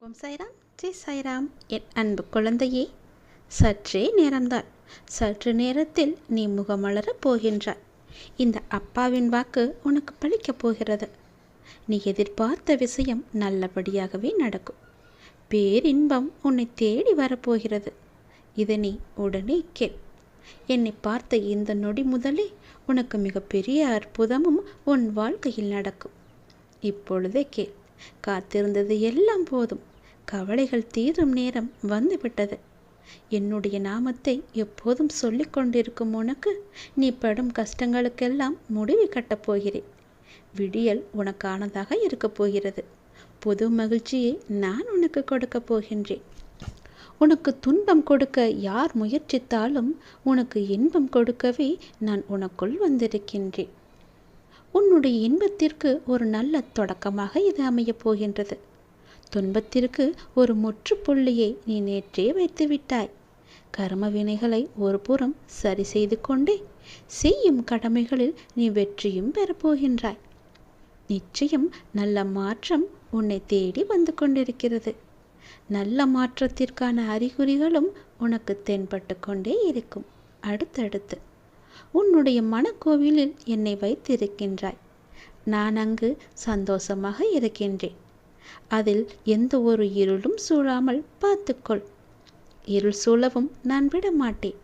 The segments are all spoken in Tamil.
ஓம் சாய்ராம், ஜெய் சாய்ராம். என் அன்பு குழந்தையே, சற்றே நேரம்தான். சற்று நேரத்தில் நீ முகமலரப் போகின்றாய். இந்த அப்பாவின் வாக்கு உனக்கு பலிக்கப் போகிறது. நீ எதிர்பார்த்த விஷயம் நல்லபடியாகவே நடக்கும். பேரின்பம் உன்னை தேடி வரப்போகிறது. இதை நீ உடனே கேள். என்னை பார்த்த இந்த நொடி முதலே உனக்கு மிகப்பெரிய அற்புதமும் உன் வாழ்க்கையில் நடக்கும். இப்பொழுதே கேள். காத்திருந்தது எல்லாம் போதும். கவலைகள் தீரும் நேரம் வந்துவிட்டது. என்னுடைய நாமத்தை எப்போதும் சொல்லிக் கொண்டிருக்கும் உனக்கு நீ படும் கஷ்டங்களுக்கெல்லாம் முடிவு கட்டப் போகிறேன். விடியல் உனக்கானதாக இருக்கப் போகிறது. புது மகிழ்ச்சியை நான் உனக்கு கொடுக்கப் போகின்றேன். உனக்கு துன்பம் கொடுக்க யார் முயற்சித்தாலும் உனக்கு இன்பம் கொடுக்கவே நான் உனக்குள் வந்திருக்கின்றேன். உன்னுடைய இன்பத்திற்கு ஒரு நல்ல தொடக்கமாக இது அமையப் போகின்றது. துன்பத்திற்கு ஒரு முற்றுப்புள்ளியை நீ நேற்றே வைத்து விட்டாய். கர்ம வினைகளை ஒரு புறம் சரி செய்து கொண்டே செய்யும் கடமைகளில் நீ வெற்றியும் பெறப்போகின்றாய். நிச்சயம் நல்ல மாற்றம் உன்னை தேடி வந்து கொண்டிருக்கிறது. நல்ல மாற்றத்திற்கான அறிகுறிகளும் உனக்கு தென்பட்டு கொண்டே இருக்கும். அடுத்தடுத்து உன்னுடைய மனக்கோவிலில் என்னை வைத்திருக்கின்றாய். நான் அங்கு சந்தோஷமாக இருக்கின்றேன். அதில் எந்த ஒரு இருளும் சூழாமல் பார்த்துக்கொள். இருள் சூழவும் நான் விட மாட்டேன்.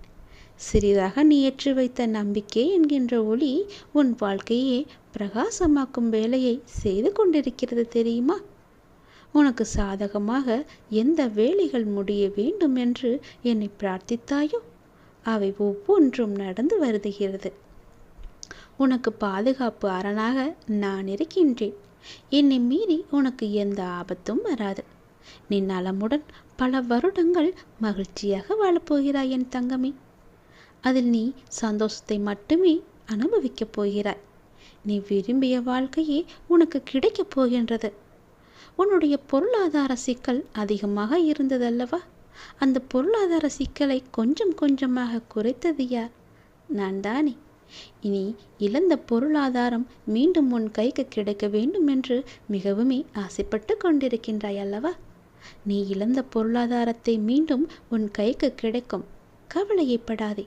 சிறிதாக நீ ஏற்றி வைத்த நம்பிக்கை என்கின்ற ஒளி உன் வாழ்க்கையே பிரகாசமாக்கும் வேலையை செய்து கொண்டிருக்கிறது தெரியுமா? உனக்கு சாதகமாக எந்த வேலைகள் முடிய வேண்டும் என்று என்னை பிரார்த்தித்தாயோ அவை ஒவ்வொன்றும் நடந்து வருகிறது. உனக்கு பாதுகாப்பு அரணாக நான் இருக்கின்றேன். என்னை மீறி உனக்கு எந்த ஆபத்தும் வராது. நீ நலமுடன் பல வருடங்கள் மகிழ்ச்சியாக வாழப்போகிறாய் என் தங்கமே. அதில் நீ சந்தோஷத்தை மட்டுமே அனுபவிக்கப் போகிறாய். நீ விரும்பிய வாழ்க்கையே உனக்கு கிடைக்கப் போகின்றது. உன்னுடைய பொருளாதார சிக்கல் அதிகமாக இருந்ததல்லவா? அந்த பொருளாதார சிக்கலை கொஞ்சம் கொஞ்சமாக குறைத்தது யார்? நான் தானே. இனி இழந்த பொருளாதாரம் மீண்டும் உன் கைக்கு கிடைக்க வேண்டும் என்று மிகவுமே ஆசைப்பட்டு கொண்டிருக்கின்றாய் அல்லவா? நீ இழந்த பொருளாதாரத்தை மீண்டும் உன் கைக்கு கிடைக்கும். கவலையைப்படாதே.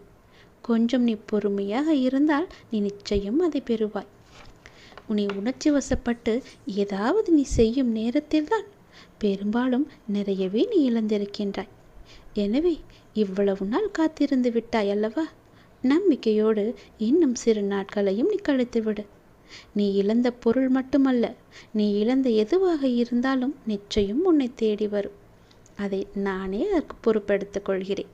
கொஞ்சம் நீ பொறுமையாக இருந்தால் நீ நிச்சயம் அதை பெறுவாய். உன்னை உணர்ச்சி வசப்பட்டு ஏதாவது நீ செய்யும் நேரத்தில்தான் பெரும்பாலும் நிறையவே நீ இழந்திருக்கின்றாய். எனவே இவ்வளவு நாள் காத்திருந்து விட்டாய் அல்லவா? நம்பிக்கையோடு இன்னும் சிறு நாட்களையும் நீ கழித்துவிடு. நீ இழந்த பொருள் மட்டுமல்ல, நீ இழந்த எதுவாக இருந்தாலும் நிச்சயம் உன்னை தேடி வரும். அதை நானே அதற்கு பொறுப்பெடுத்துக் கொள்கிறேன்.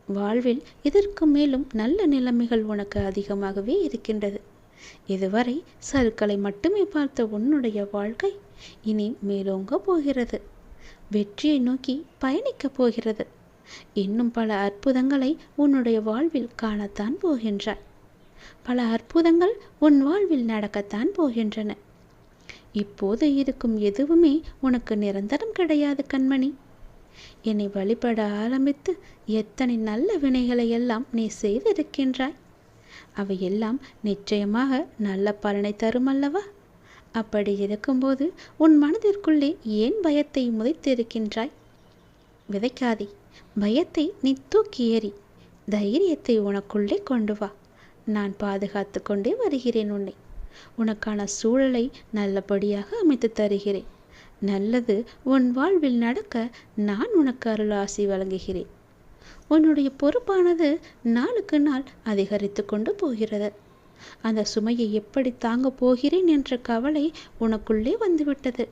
வாழ்வில் இதற்கு மேலும் நல்ல நிலைமைகள் உனக்கு அதிகமாகவே இருக்கின்றது. இதுவரை சறுக்களை மட்டுமே பார்த்த உன்னுடைய வாழ்க்கை இனி மேலோங்க போகிறது. வெற்றியை நோக்கி பயணிக்கப் போகிறது. இன்னும் பல அற்புதங்களை உன்னுடைய வாழ்வில் காணத்தான் போகின்றாய். பல அற்புதங்கள் உன் வாழ்வில் நடக்கத்தான் போகின்றன. இப்போது இருக்கும் எதுவுமே உனக்கு நிரந்தரம் கிடையாது கண்மணி. என்னை வழிபட ஆரம்பித்து எத்தனை நல்ல வினைகளை எல்லாம் நீ செய்திருக்கின்றாய். அவையெல்லாம் நிச்சயமாக நல்ல பலனை தரும் அல்லவா? அப்படி இருக்கும்போது உன் மனதிற்குள்ளே ஏன் பயத்தை முதைத்திருக்கின்றாய்? விதைக்காதே. பயத்தை நீ தூக்கி எறி. தைரியத்தை உனக்குள்ளே கொண்டு வா. நான் பாதுகாத்து கொண்டே வருகிறேன் உன்னை. உனக்கான சூழலை நல்லபடியாக அமைத்து தருகிறேன். நல்லது உன் வாழ்வில் நடக்க நான் உனக்கு அருளாசி வழங்குகிறேன். உன்னுடைய பொறுப்பானது நாளுக்கு நாள் அதிகரித்து கொண்டு போகிறது. அந்த சுமையை எப்படி தாங்க போகிறேன் என்ற கவலை உனக்குள்ளே வந்துவிட்டது.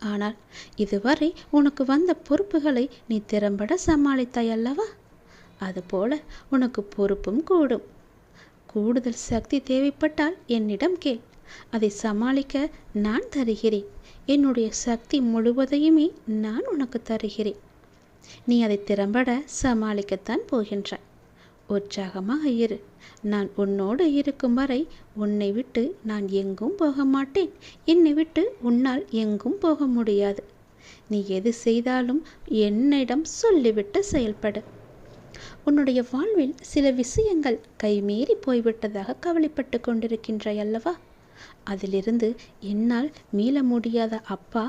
ஆனால் இதுவரை உனக்கு வந்த பொறுப்புகளை நீ திறம்பட சமாளித்தாய் அல்லவா? அதுபோல உனக்கு பொறுப்பும் கூடும். கூடுதல் சக்தி தேவைப்பட்டால் என்னிடம் கேள். அதை சமாளிக்க நான் தருகிறேன். என்னுடைய சக்தி முழுவதையுமே நான் உனக்கு தருகிறேன். நீ அதை திறம்பட சமாளிக்கத்தான் போகின்றாய். உற்சாகமாக இரு. நான் உன்னோடு இருக்கும் வரை உன்னை விட்டு நான் எங்கும் போக மாட்டேன். என்னை விட்டு உன்னால் எங்கும் போக முடியாது. நீ எது செய்தாலும் என்னிடம் சொல்லிவிட்டு செயல்படு. உன்னுடைய வாழ்வில் சில விஷயங்கள் கைமீறி போய்விட்டதாக கவலைப்பட்டு கொண்டிருக்கின்றாய் அல்லவா? அதிலிருந்து என்னால் மீள முடியாத அப்பா,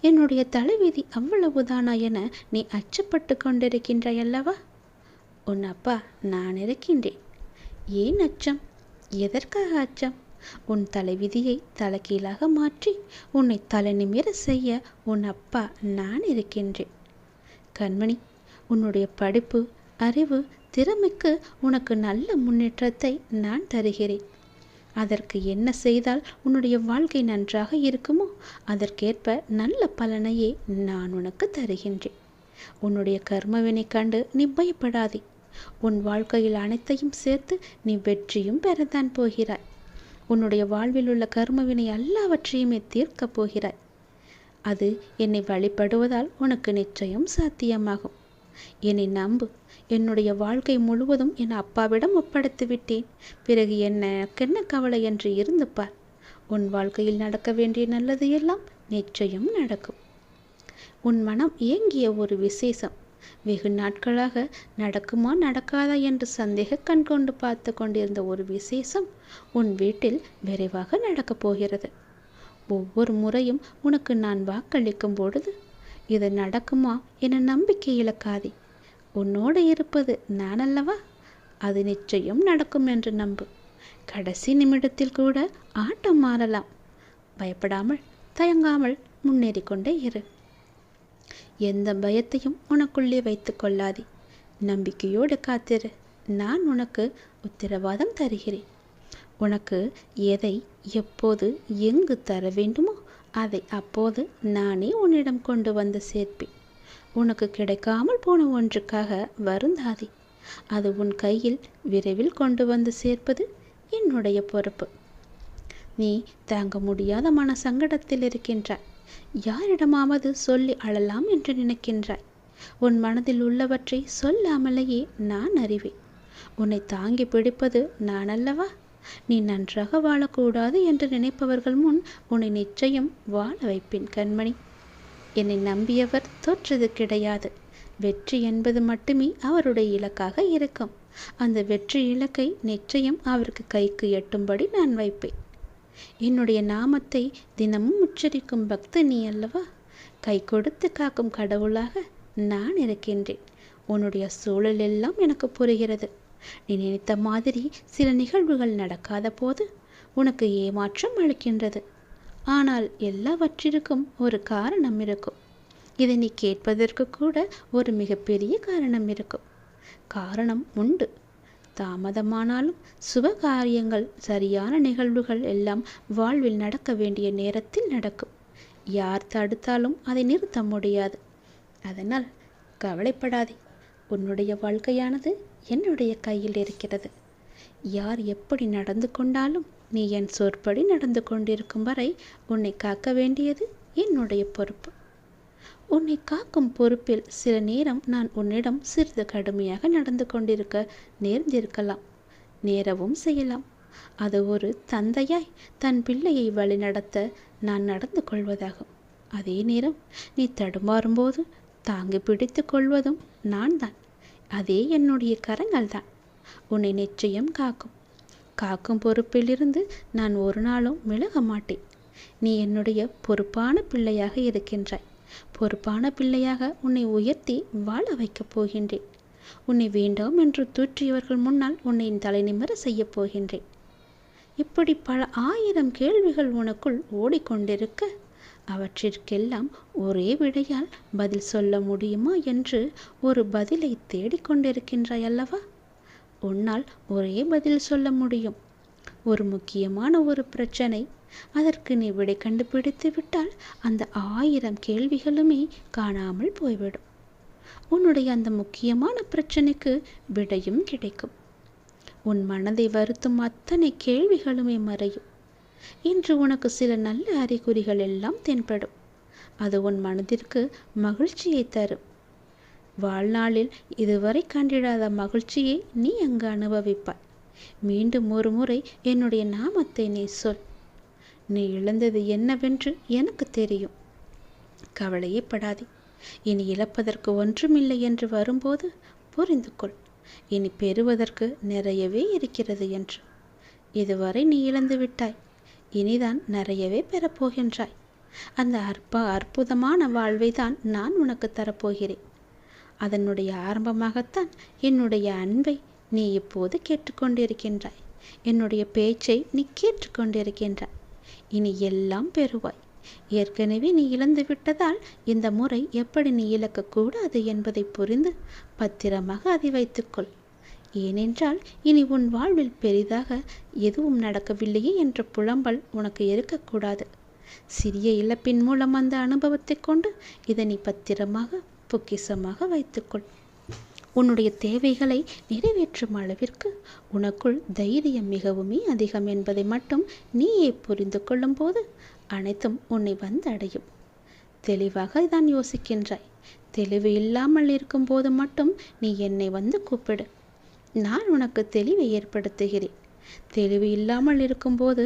என்னுடைய தலைவிதி அவ்வளவுதானா என நீ அச்சப்பட்டு கொண்டிருக்கின்றாய் அல்லவா? உன் அப்பா நான் இருக்கின்றேன். ஏன் அச்சம்? எதற்காக அச்சம்? உன் தலைவிதியை தலைகீழாக மாற்றி உன்னை தலை நிமிர செய்ய உன் அப்பா நான் இருக்கின்றேன். கண்மணி, உன்னுடைய படிப்பு, அறிவு, திறமைக்கு உனக்கு நல்ல முன்னேற்றத்தை நான் தருகிறேன். அதற்கு என்ன செய்தால் உன்னுடைய வாழ்க்கை நன்றாக இருக்குமோ அதற்கேற்ப நல்ல பலனையே நான் உனக்கு தருகின்றேன். உன்னுடைய கர்மவினை கண்டு நீ பயப்படாதே. உன் வாழ்க்கையில் அனைத்தையும் சேர்த்து நீ வெற்றியும் பெறத்தான் போகிறாய். உன்னுடைய வாழ்வில் உள்ள கர்மவினை எல்லாவற்றையுமே தீர்க்கப் போகிறாய். அது என்னை வழிபடுவதால் உனக்கு நிச்சயம் சாத்தியமாகும். என்னை நம்பு. என்னுடைய வாழ்க்கை முழுவதும் என் அப்பாவிடம் ஒப்படைத்து விட்டேன். பிறகு எனக்கென்ன கவலை என்று இருந்து பார். உன் வாழ்க்கையில் நடக்க வேண்டிய நல்லது எல்லாம் நிச்சயம் நடக்கும். உன் மனம் ஏங்கிய ஒரு விசேஷம், வெகு நாட்களாக நடக்குமா நடக்காதா என்று சந்தேக கண் கொண்டு பார்த்து கொண்டிருந்த ஒரு விசேஷம் உன் வீட்டில் விரைவாக நடக்கப் போகிறது. ஒவ்வொரு முறையும் உனக்கு நான் வாக்களிக்கும் பொழுது இது நடக்குமா என நம்பிக்கை இழக்காதே. உன்னோடு இருப்பது நான் அல்லவா? அது நிச்சயம் நடக்கும் என்று நம்பு. கடைசி நிமிடத்தில் கூட ஆட்டம் மாறலாம். பயப்படாமல், தயங்காமல் முன்னேறி கொண்டே இரு. எந்த பயத்தையும் உனக்குள்ளே வைத்து கொள்ளாதே. நம்பிக்கையோடு காத்திரு. நான் உனக்கு உத்தரவாதம் தருகிறேன். உனக்கு எதை எப்போது எங்கு தர வேண்டுமோ அதை அப்போது நானே உன்னிடம் கொண்டு வந்து சேர்ப்பேன். உனக்கு கிடைக்காமல் போன ஒன்றுக்காக வருந்தாதே. அது உன் கையில் விரைவில் கொண்டு வந்து சேர்ப்பது என்னுடைய பொறுப்பு. நீ தாங்க முடியாத மன சங்கடத்தில் இருக்கின்றாய். யாரிடமாவது சொல்லி அழலாம் என்று நினைக்கின்றாய். உன் மனதில் உள்ளவற்றை சொல்லாமலேயே நான் அறிவேன். உன்னை தாங்கி பிடிப்பது நான் அல்லவா? நீ நன்றாக வாழக்கூடாது என்று நினைப்பவர்கள் முன் உன்னை நிச்சயம் வாழ வைப்பேன் கண்மணி. என்னை நம்பியவர் தோற்றது கிடையாது. வெற்றி என்பது மட்டுமே அவருடைய இலக்காக இருக்கும். அந்த வெற்றி இலக்கை நிச்சயம் அவருக்கு கைக்கு எட்டும்படி நான் வைப்பேன். என்னுடைய நாமத்தை தினமும் உச்சரிக்கும் பக்தி நீ அல்லவா? கை கொடுத்து காக்கும் கடவுளாக நான் இருக்கின்றேன். உன்னுடைய சூழல் எல்லாம் எனக்கு புரிகிறது. நீ நினைத்த மாதிரி சில நிகழ்வுகள் நடக்காத போது உனக்கு ஏமாற்றம் அளிக்கின்றது. ஆனால் எல்லாவற்றிற்கும் ஒரு காரணம் இருக்கும். இதை நீ கேட்பதற்கு கூட ஒரு மிகப்பெரிய காரணம் இருக்கும். காரணம் உண்டு. தாமதமானாலும் சுப காரியங்கள், சரியான நிகழ்வுகள் எல்லாம் வாழ்வில் நடக்க வேண்டிய நேரத்தில் நடக்கும். யார் தடுத்தாலும் அதை நிறுத்த முடியாது. அதனால் கவலைப்படாதே. உன்னுடைய வாழ்க்கையானது என்னுடைய கையில் இருக்கிறது. யார் எப்படி நடந்து கொண்டாலும் நீ என் சொற்படி நடந்து கொண்டிருக்கும் வரை உன்னை காக்க வேண்டியது என்னுடைய பொறுப்பு. உன்னை காக்கும் பொறுப்பில் சில நேரம் நான் உன்னிடம் சிறிது கடுமையாக நடந்து கொண்டிருக்க நேர்ந்திருக்கலாம், நேரவும் செய்யலாம். அது ஒரு தந்தையாய் தன் பிள்ளையை வழிநடத்த நான் நடந்து கொள்வதாகும். அதே நேரம் நீ தடுமாறும்போது தாங்கி பிடித்து கொள்வதும் நான் தான். அதே என்னுடைய கரங்கள் தான் உன்னை நிச்சயம் காக்கும். காக்கும் பொறுப்பிலிருந்து நான் ஒரு நாளும் விலக மாட்டேன். நீ என்னுடைய பொறுப்பான பிள்ளையாக இருக்கின்றாய். பொறுப்பான பிள்ளையாக உன்னை உயர்த்தி வாழ வைக்கப் போகின்றேன். உன்னை வேண்டாம் என்று தூற்றியவர்கள் முன்னால் உன்னை தலை நிமிர செய்யப் போகின்றேன். இப்படி பல ஆயிரம் கேள்விகள் உனக்குள் ஓடிக்கொண்டிருக்க அவற்றிற்கெல்லாம் ஒரே விடையால் பதில் சொல்ல முடியுமா என்று ஒரு பதிலை தேடிக்கொண்டிருக்கின்றாய் அல்லவா? உன்னால் ஒரே பதில் சொல்ல முடியும். ஒரு முக்கியமான ஒரு பிரச்சனை, அதற்கு நீ விடை கண்டுபிடித்து விட்டால் அந்த 1000 கேள்விகளுமே காணாமல் போய்விடும். உன்னுடைய அந்த முக்கியமான பிரச்சனைக்கு விடையும் கிடைக்கும். உன் மனதை வருத்தும் அத்தனை கேள்விகளுமே மறையும். இன்று உனக்கு சில நல்ல அறிகுறிகள் எல்லாம் தென்படும். அது உன் மனதிற்கு மகிழ்ச்சியை தரும். வாழ்நாளில் இதுவரை கண்டிடாத மகிழ்ச்சியை நீ அங்கு அனுபவிப்பாய். மீண்டும் ஒரு முறை என்னுடைய நாமத்தை நீ சொல். நீ இழந்தது என்னவென்று எனக்கு தெரியும். கவலையே படாதே. இனி இழப்பதற்கு ஒன்றுமில்லை என்று வரும்போது புரிந்து கொள். இனி பெறுவதற்கு நிறையவே இருக்கிறது என்று. இதுவரை நீ இழந்து விட்டாய். இனிதான் நிறையவே பெறப்போகின்றாய். அந்த அற்புதமான வாழ்வை தான் நான் உனக்கு தரப்போகிறேன். அதனுடைய ஆரம்பமாகத்தான் என்னுடைய அன்பை நீ இப்போது கேட்டுக்கொண்டிருக்கின்றாய். என்னுடைய பேச்சை நீ கேட்டுக்கொண்டிருக்கின்றாய். இனி எல்லாம் பெறுவாய். ஏற்கனவே நீ இழந்து விட்டதால் இந்த முறை எப்படி நீ இழக்கக்கூடாது என்பதை புரிந்து பத்திரமாக அதை வைத்துக்கொள். ஏனென்றால் இனி உன் வாழ்வில் பெரிதாக எதுவும் நடக்கவில்லையே என்ற புலம்பல் உனக்கு இருக்கக்கூடாது. சிறிய இழப்பின் மூலம் அந்த அனுபவத்தை கொண்டு இதை நீ பத்திரமாக பொக்கிஷமாக வைத்துக்கொள். உன்னுடைய தேவைகளை நிறைவேற்றும் அளவிற்கு உனக்குள் தைரியம் மிகவுமே அதிகம் என்பதை மட்டும் நீயே புரிந்து கொள்ளும் போது அனைத்தும் உன்னை வந்து அடையும். தெளிவாக தான் யோசிக்கின்றாய். தெளிவு இல்லாமல் இருக்கும்போது மட்டும் நீ என்னை வந்து கூப்பிடு. நான் உனக்கு தெளிவை ஏற்படுத்துகிறேன். தெளிவு இல்லாமல் இருக்கும்போது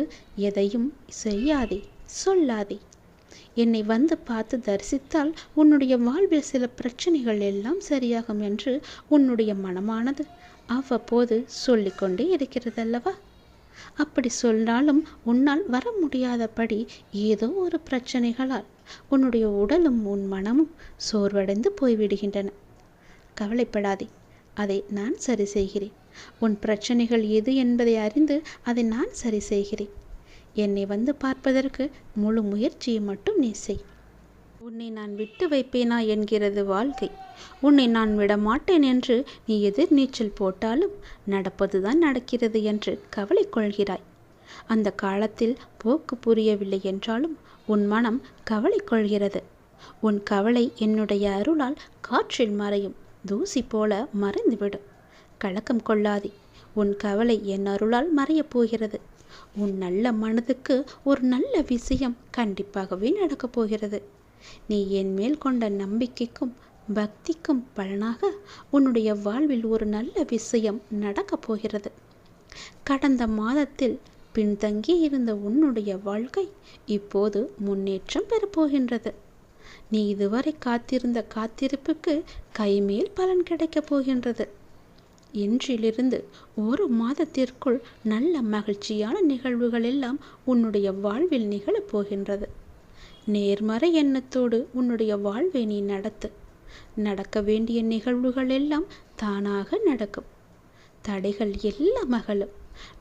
எதையும் செய்யாதே, சொல்லாதே. என்னை வந்து பார்த்து தரிசித்தால் உன்னுடைய வாழ்வில் சில பிரச்சனைகள் எல்லாம் சரியாகும் என்று உன்னுடைய மனமானது அவ்வப்போது சொல்லிக்கொண்டே இருக்கிறதல்லவா? அப்படி சொன்னாலும் உன்னால் வர முடியாதபடி ஏதோ ஒரு பிரச்சனைகளால் உன்னுடைய உடலும் உன் மனமும் சோர்வடைந்து போய்விடுகின்றன. கவலைப்படாதே, அதை நான் சரி செய்கிறேன். உன் பிரச்சனைகள் எது என்பதை அறிந்து அதை நான் சரி செய்கிறேன். என்னை வந்து பார்ப்பதற்கு முழு முயற்சியை மட்டும் நீ செய். உன்னை நான் விட்டு வைப்பேனா என்கிறது வாழ்க்கை. உன்னை நான் விடமாட்டேன் என்று நீ எதிர் நீச்சல் போட்டாலும் நடப்பதுதான் நடக்கிறது என்று கவலை கொள்கிறாய். அந்த காலத்தில் போக்கு புரியவில்லை என்றாலும் உன் மனம் கவலை கொள்கிறது. உன் கவலை என்னுடைய அருளால் காற்றில் மறையும் தூசி போல மறைந்துவிடும். கலக்கம் கொள்ளாதே. உன் கவலை என் அருளால் மறையப் போகிறது. உன் நல்ல மனதுக்கு ஒரு நல்ல விஷயம் கண்டிப்பாகவே நடக்கப் போகிறது. நீ என் மேல் கொண்ட நம்பிக்கைக்கும் பக்திக்கும் பலனாக உன்னுடைய வாழ்வில் ஒரு நல்ல விஷயம் நடக்கப் போகிறது. கடந்த மாதத்தில் பின்தங்கி இருந்த உன்னுடைய வாழ்க்கை இப்போது முன்னேற்றம் பெறப்போகின்றது. நீ இதுவரை காத்திருந்த காத்திருப்புக்கு கைமேல் பலன் கிடைக்கப் போகின்றது. இன்றிலிருந்து ஒரு மாதத்திற்குள் நல்ல மகிழ்ச்சியான நிகழ்வுகள் எல்லாம் உன்னுடைய வாழ்வில் நிகழப் போகின்றது. நேர்மறை எண்ணத்தோடு உன்னுடைய வாழ்வை நீ நடத்து. நடக்க வேண்டிய நிகழ்வுகள் எல்லாம் தானாக நடக்கும். தடைகள் எல்லாம் அகலும்.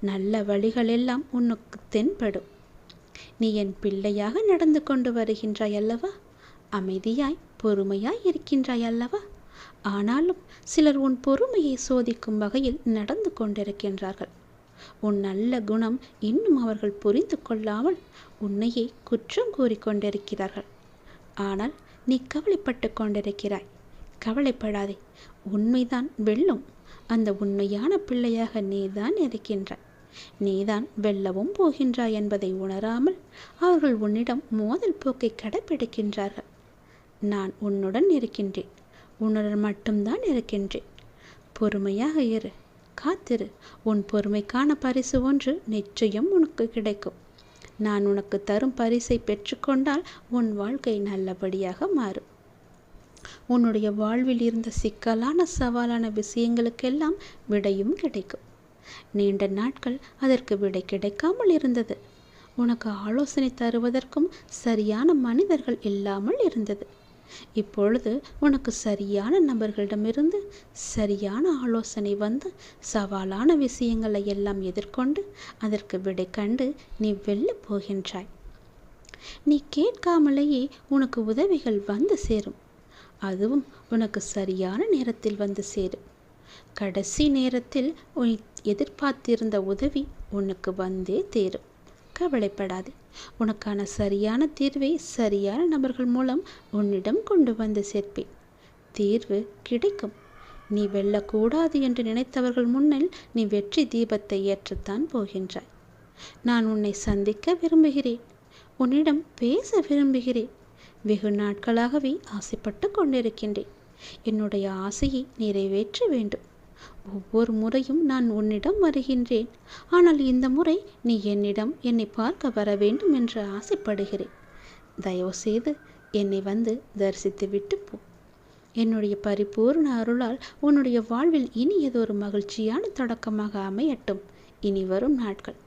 நல்ல வழிகள் எல்லாம் உனக்கு தென்படும். நீ என் பிள்ளையாக நடந்து கொண்டு வருகின்றாய் அல்லவா? அமைதியாய் பொறுமையாய் இருக்கின்றாய் அல்லவா? ஆனாலும் சிலர் உன் பொறுமையை சோதிக்கும் வகையில் நடந்து கொண்டிருக்கின்றார்கள். உன் நல்ல குணம் இன்னும் அவர்கள் புரிந்து கொள்ளாமல் உன்னையே குற்றம் கூறிக்கொண்டிருக்கிறார்கள். ஆனால் நீ கவலைப்பட்டு கொண்டிருக்கிறாய். கவலைப்படாதே, உண்மைதான் வெல்லும். அந்த உண்மையான பிள்ளையாக நீதான் இருக்கின்றாய். நீதான் வெல்லவும் போகின்றாய் என்பதை உணராமல் அவர்கள் உன்னிடம் மோதல் போக்கை கடைபிடிக்கின்றார்கள். நான் உன்னுடன் இருக்கின்றேன். உன்னுடன் மட்டும்தான் இருக்கின்றேன். பொறுமையாக இரு, காத்திரு. உன் பொறுமைக்கான பரிசு ஒன்று நிச்சயம் உனக்கு கிடைக்கும். நான் உனக்கு தரும் பரிசை பெற்றுக்கொண்டால் உன் வாழ்க்கை நல்லபடியாக மாறும். உன்னுடைய வாழ்வில் இருந்த சிக்கலான சவாலான விஷயங்களுக்கெல்லாம் விடையும் கிடைக்கும். நீண்ட நாட்கள் அதற்கு விடை கிடைக்காமல் இருந்தது. உனக்கு ஆலோசனை தருவதற்கும் சரியான மனிதர்கள் இல்லாமல் இருந்தது. இப்பொழுது உனக்கு சரியான நபர்களிடமிருந்து சரியான ஆலோசனை வந்து சவாலான விஷயங்களை எல்லாம் எதிர்கொண்டு அதற்கு விடை கண்டு நீ வெல்லப் போகின்றாய். நீ கேட்காமலேயே உனக்கு உதவிகள் வந்து சேரும். அதுவும் உனக்கு சரியான நேரத்தில் வந்து சேரும். கடைசி நேரத்தில் உன் எதிர்பார்த்திருந்த உதவி உனக்கு வந்தே தேரும். கவலைப்படாது. உனக்கான சரியான தீர்வை சரியான நபர்கள் மூலம் உன்னிடம் கொண்டு வந்து சேர்ப்பேன். தீர்வு கிடைக்கும். நீ வெல்லக்கூடாது என்று நினைத்தவர்கள் முன்னில் நீ வெற்றி தீபத்தை ஏற்றத்தான் போகின்றாய். நான் உன்னை சந்திக்க விரும்புகிறேன். உன்னிடம் பேச விரும்புகிறேன். வெகு நாட்களாகவே ஆசைப்பட்டு கொண்டிருக்கின்றேன். என்னுடைய ஆசையை நிறைவேற்ற வேண்டும். ஒவ்வொரு முறையும் நான் உன்னிடம் வருகின்றேன். ஆனால் இந்த முறை நீ என்னை பார்க்க வர வேண்டும் என்று ஆசைப்படுகிறேன். தயவு செய்து என்னை வந்து தரிசித்து விட்டு போ. என்னுடைய பரிபூர்ண அருளால் உன்னுடைய வாழ்வில் இனியதொரு மகிழ்ச்சியான தொடக்கமாக அமையட்டும் இனி வரும் நாட்கள்.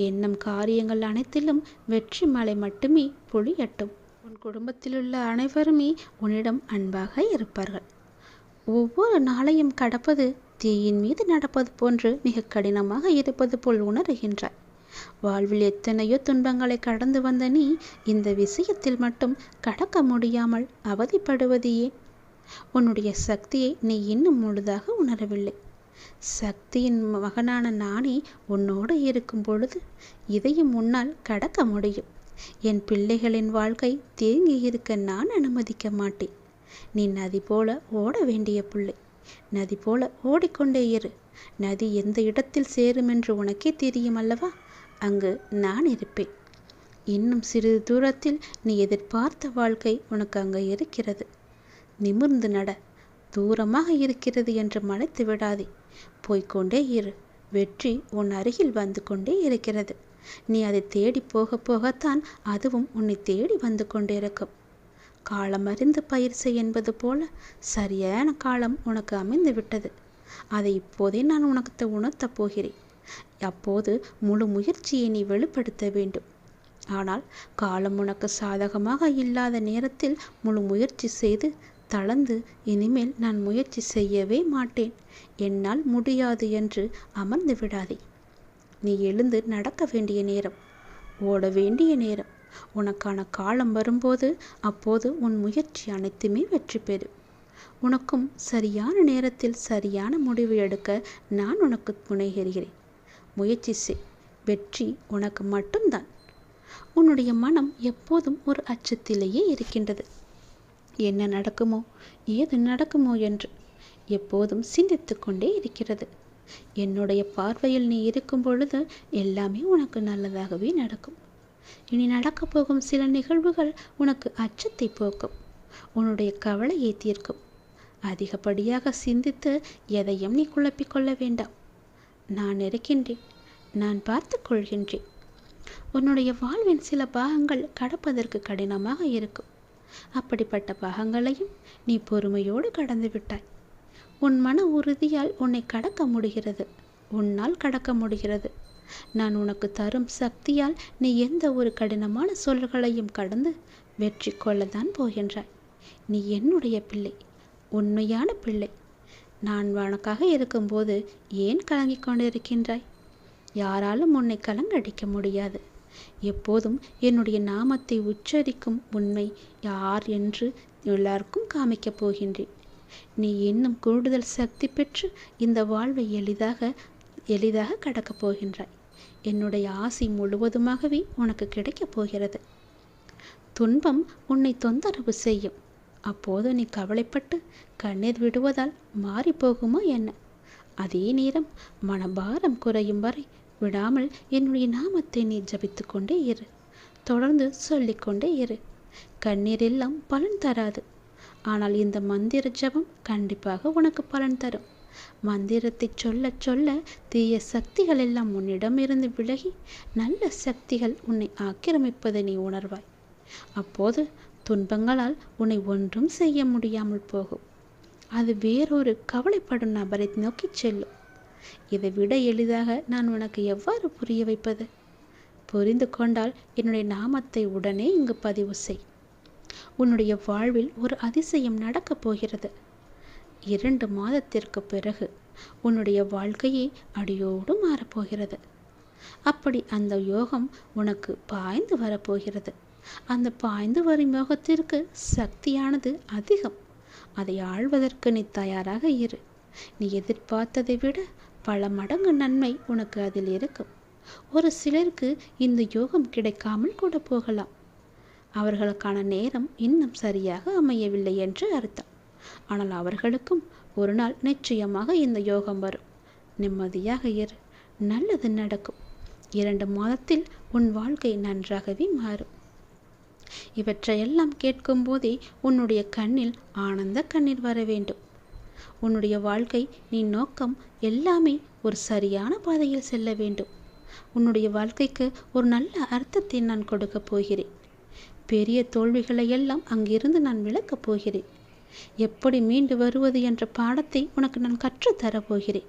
எண்ணம் காரியங்கள் அனைத்திலும் வெற்றி மழை மட்டுமே பொழியட்டும். உன் குடும்பத்திலுள்ள அனைவருமே உன்னிடம் அன்பாக இருப்பார்கள். ஒவ்வொரு நாளையும் கடப்பது தீயின் மீது நடப்பது போன்று மிக கடினமாக இருப்பது போல் உணர்கின்றாய். வாழ்வில் எத்தனையோ துன்பங்களை கடந்து வந்த நீ இந்த விஷயத்தில் மட்டும் கடக்க முடியாமல் அவதிப்படுவது ஏன்? உன்னுடைய சக்தியை நீ இன்னும் முழுதாக உணரவில்லை. சக்தியின் மகனான நானே உன்னோடு இருக்கும் பொழுது இதையும் முன்னால் கடக்க முடியும். என் பிள்ளைகளின் வாழ்க்கை தேங்கி இருக்க நான் அனுமதிக்க மாட்டேன். நீ நதி போல ஓட வேண்டிய பிள்ளை. நதி போல ஓடிக்கொண்டே இரு. நதி எந்த இடத்தில் சேரும் என்று உனக்கே தெரியும் அல்லவா? அங்கு நான் இருப்பேன். இன்னும் சிறிது தூரத்தில் நீ எதிர்பார்த்த வாழ்க்கை உனக்கு அங்கு இருக்கிறது. நிமிர்ந்து நட. தூரமாக இருக்கிறது என்று மறைத்து விடாதே. போய்கொண்டே இரு. வெற்றி உன் அருகில் வந்து கொண்டே இருக்கிறது. நீ அதை தேடி போக போகத்தான் அதுவும் உன்னை தேடி வந்து கொண்டிருக்கும். காலம் அறிந்து பயிர் செய் என்பது போல சரியான காலம் உனக்கு அமைந்து விட்டது. அதை இப்போதே நான் உனக்கு உணர்த்தப் போகிறேன். அப்போது முழு முயற்சியை நீ வெளிப்படுத்த வேண்டும். ஆனால் காலம் உனக்கு சாதகமாக இல்லாத நேரத்தில் முழு முயற்சி செய்து தளர்ந்து இனிமேல் நான் முயற்சி செய்யவே மாட்டேன், என்னால் முடியாது என்று அமர்ந்து விடாதே. நீ எழுந்து நடக்க வேண்டிய நேரம், ஓட வேண்டிய நேரம். உனக்கான காலம் வரும்போது அப்போது உன் முயற்சி அனைத்துமே வெற்றி பெறும். உனக்கும் சரியான நேரத்தில் சரியான முடிவு எடுக்க நான் உனக்கு முனைகிறேன். முயற்சி செய். வெற்றி உனக்கு மட்டும்தான். உன்னுடைய மனம் எப்போதும் ஒரு அச்சத்திலேயே இருக்கின்றது. என்ன நடக்குமோ ஏது நடக்குமோ என்று எப்போதும் சிந்தித்து கொண்டே இருக்கிறது. என்னுடைய பார்வையில் நீ இருக்கும் பொழுது எல்லாமே உனக்கு நல்லதாகவே நடக்கும். இனி நடக்கப் போகும் சில நிகழ்வுகள் உனக்கு அச்சத்தை போக்கும், உன்னுடைய கவலையை தீர்க்கும். அதிகப்படியாக சிந்தித்து எதையும் நீ குழப்பிக்கொள்ள வேண்டாம். நான் இருக்கின்றேன். நான் பார்த்து கொள்கின்றேன். உன்னுடைய வாழ்வின் சில பாகங்கள் கடப்பதற்கு கடினமாக இருக்கும். அப்படிப்பட்ட பாகங்களையும் நீ பொறுமையோடு கடந்து விட்டாய். உன் மன உறுதியால் உன்னை கடக்க முடிகிறது. உன்னால் கடக்க முடிகிறது. நான் உனக்கு தரும் சக்தியால் நீ எந்த ஒரு கடினமான சொல்களையும் கடந்து வெற்றி கொள்ளத்தான் போகின்றாய். நீ என்னுடைய பிள்ளை, உண்மையான பிள்ளை. நான் உனக்காக இருக்கும்போது ஏன் கலங்கிக் கொண்டிருக்கின்றாய்? யாராலும் உன்னை கலங்கடிக்க முடியாது. எப்போதும் என்னுடைய நாமத்தை உச்சரிக்கும் உண்மை யார் என்று எல்லாருக்கும் காமிக்கப் போகின்றேன். நீ இன்னும் கூடுதல் சக்தி பெற்று இந்த வாழ்வை எளிதாக கடக்கப் போகின்றாய். என்னுடைய ஆசி முழுவதுமாகவே உனக்கு கிடைக்கப் போகிறது. துன்பம் உன்னை தொந்தரவு செய்யும். அப்போது நீ கவலைப்பட்டு கண்ணீர் விடுவதால் மாறி போகுமா என்ன? அதே நேரம் மனபாரம் குறையும் வரை விடாமல் என்னுடைய நாமத்தை நீ ஜபித்து கொண்டே இரு. தொடர்ந்து சொல்லிக்கொண்டே இரு. கண்ணீர் எல்லாம் பலன் தராது. ஆனால் இந்த மந்திர ஜபம் கண்டிப்பாக உனக்கு பலன் தரும். மந்திரத்தை சொல்ல சொல்ல தீய சக்திகள் எல்லாம் உன்னிடமிருந்து விலகி நல்ல சக்திகள் உன்னை ஆக்கிரமிப்பதை நீ உணர்வாய். அப்போது துன்பங்களால் உன்னை ஒன்றும் செய்ய முடியாமல் போகும். அது வேறொரு கவலைப்படும் நபரை நோக்கி செல்லும். இதை விட எளிதாக நான் உனக்கு எவ்வாறு புரிய வைப்பது? புரிந்து கொண்டால் என்னுடைய நாமத்தை உடனே இங்கு பதிவு செய். உன்னுடைய வாழ்வில் ஒரு அதிசயம் நடக்கப் போகிறது. 2 மாதத்திற்கு பிறகு உன்னுடைய வாழ்க்கையே அடியோடு மாறப்போகிறது. அப்படி அந்த யோகம் உனக்கு பாய்ந்து வரப்போகிறது. அந்த பாய்ந்து வரும் யோகத்திற்கு சக்தியானது அதிகம். அதை ஆள்வதற்கு நீ தயாராக இரு. நீ எதிர்பார்த்ததை விட பல மடங்கு நன்மை உனக்கு அதில் இருக்கும். ஒரு சிலருக்கு இந்த யோகம் கிடைக்காமல் கூட போகலாம். அவர்களுக்கான நேரம் இன்னும் சரியாக அமையவில்லை என்று அர்த்தம். ஆனால் அவர்களுக்கும் ஒரு நாள் நிச்சயமாக இந்த யோகம் வரும். நிம்மதியாக இரு. நல்லது நடக்கும். 2 மாதத்தில் உன் வாழ்க்கை நன்றாகவே மாறும். இவற்றையெல்லாம் கேட்கும் போதே உன்னுடைய கண்ணில் ஆனந்த கண்ணீர் வர வேண்டும். உன்னுடைய வாழ்க்கை, நீ நோக்கம் எல்லாமே ஒரு சரியான பாதையில் செல்ல வேண்டும். உன்னுடைய வாழ்க்கைக்கு ஒரு நல்ல அர்த்தத்தை நான் கொடுக்க போகிறேன். பெரிய தோல்விகளை எல்லாம் அங்கிருந்து நான் விளக்கப் போகிறேன். எப்படி மீண்டு வருவது என்ற பாடத்தை உனக்கு நான் கற்றுத்தரப் போகிறேன்.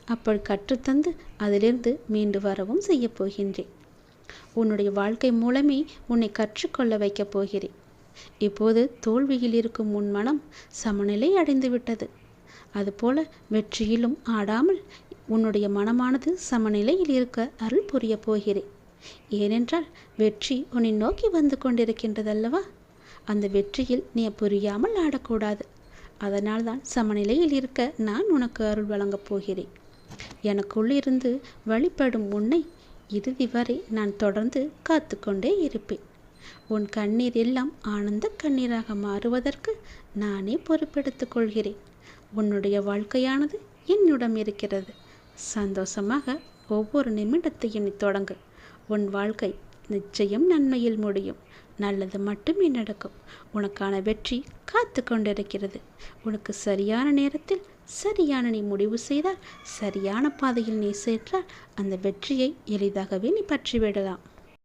அப்படி கற்றுத்தந்து அதிலிருந்து மீண்டு வரவும் செய்ய போகின்றேன். உன்னுடைய வாழ்க்கை மூலமே உன்னை கற்றுக்கொள்ள வைக்கப் போகிறேன். இப்போது தோல்வியில் இருக்கும் உன் மனம் சமநிலை அடைந்து விட்டது. அதுபோல வெற்றியிலும் ஆடாமல் உன்னுடைய மனமானது சமநிலையில் இருக்க அருள் புரிய போகிறேன். ஏனென்றால் வெற்றி உன்னை நோக்கி வந்து கொண்டிருக்கின்றதல்லவா? அந்த வெற்றியில் நீ புரியாமல் ஆடக்கூடாது. அதனால்தான் சமநிலையில் இருக்க நான் உனக்கு அருள் வழங்கப் போகிறேன். எனக்குள்ளிருந்து வழிபடும் உன்னை இறுதி வரை நான் தொடர்ந்து காத்து கொண்டே இருப்பேன். உன் கண்ணீர் எல்லாம் ஆனந்த கண்ணீராக மாறுவதற்கு நானே பொறுப்பெடுத்துக் கொள்கிறேன். உன்னுடைய வாழ்க்கையானது என்னிடம் இருக்கிறது. சந்தோஷமாக ஒவ்வொரு நிமிடத்தையும் நீ தொடங்கு. உன் வாழ்க்கை நிச்சயம் நன்மையில் முடியும். நல்லது மட்டுமே நடக்கும். உனக்கான வெற்றி காத்து கொண்டிருக்கிறது. உனக்கு சரியான நேரத்தில் சரியான நீ முடிவு செய்தால், சரியான பாதையில் நீ சென்றால் அந்த வெற்றியை எளிதாகவே நீ பற்றிவிடலாம்.